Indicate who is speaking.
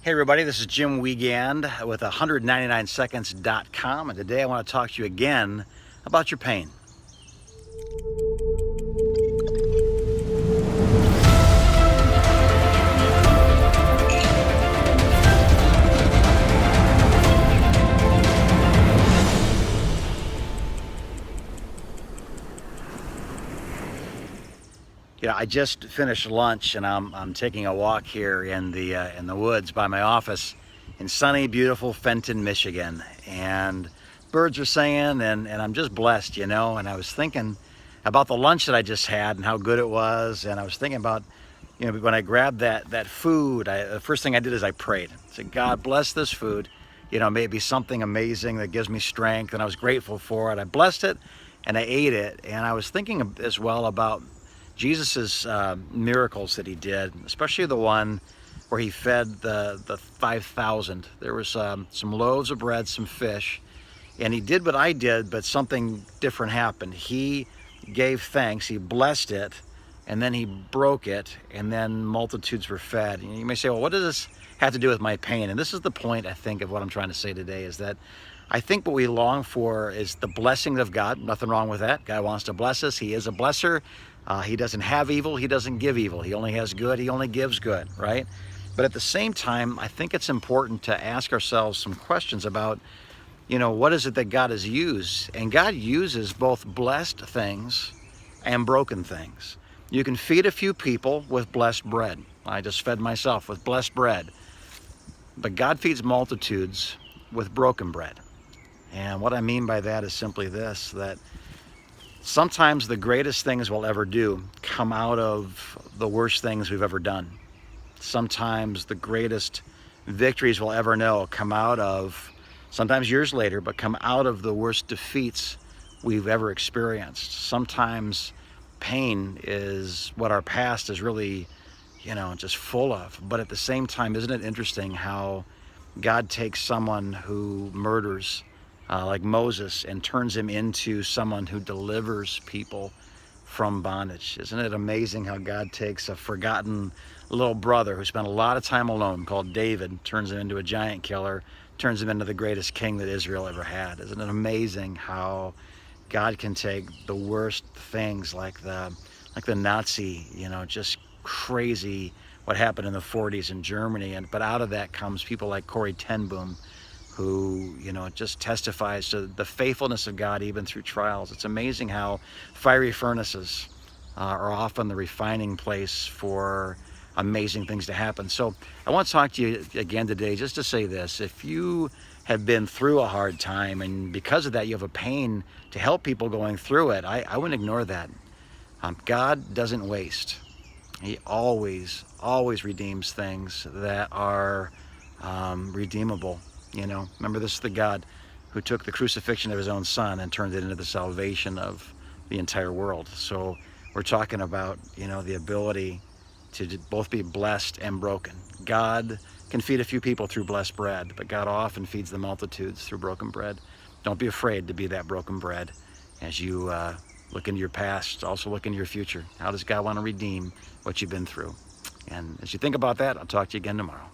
Speaker 1: Hey everybody, this is Jim Wiegand with 199seconds.com, and today I want to talk to you again about your pain. I just finished lunch and I'm taking a walk here in the woods by my office in sunny, beautiful Fenton, Michigan. And birds are singing and I'm just blessed, and I was thinking about the lunch that I just had and how good it was. And I was thinking about, when I grabbed that food, the first thing I did is I prayed. I said, God, bless this food. May it be something amazing that gives me strength. And I was grateful for it. I blessed it and I ate it. And I was thinking as well about Jesus's miracles that he did, especially the one where he fed the 5,000. There was some loaves of bread, some fish, and he did what I did, but something different happened. He gave thanks, he blessed it, and then he broke it, and then multitudes were fed. And you may say, well, what does this have to do with my pain? And this is the point, I think, of what I'm trying to say today, is that I think what we long for is the blessing of God. Nothing wrong with that. God wants to bless us. He is a blesser. He doesn't have evil, he doesn't give evil. He only has good, he only gives good, right? But at the same time, I think it's important to ask ourselves some questions about, what is it that God has used? And God uses both blessed things and broken things. You can feed a few people with blessed bread. I just fed myself with blessed bread. But God feeds multitudes with broken bread. And what I mean by that is simply this, that sometimes the greatest things we'll ever do come out of the worst things we've ever done. Sometimes the greatest victories we'll ever know come out of, sometimes years later, but come out of the worst defeats we've ever experienced. Sometimes pain is what our past is really, just full of. But at the same time, isn't it interesting how God takes someone who murders like Moses and turns him into someone who delivers people from bondage? Isn't it amazing how God takes a forgotten little brother who spent a lot of time alone called David, turns him into a giant killer, turns him into the greatest king that Israel ever had? Isn't it amazing how God can take the worst things like the Nazi, just crazy what happened in the 40s in Germany, but out of that comes people like Corrie ten Boom, who, just testifies to the faithfulness of God even through trials. It's amazing how fiery furnaces are often the refining place for amazing things to happen. So I want to talk to you again today just to say this. If you have been through a hard time and because of that you have a pain, to help people going through it, I wouldn't ignore that. God doesn't waste. He always redeems things that are redeemable. Remember, this is the God who took the crucifixion of his own son and turned it into the salvation of the entire world. So we're talking about, the ability to both be blessed and broken. God can feed a few people through blessed bread, but God often feeds the multitudes through broken bread. Don't be afraid to be that broken bread as you look into your past, also look into your future. How does God want to redeem what you've been through? And as you think about that, I'll talk to you again tomorrow.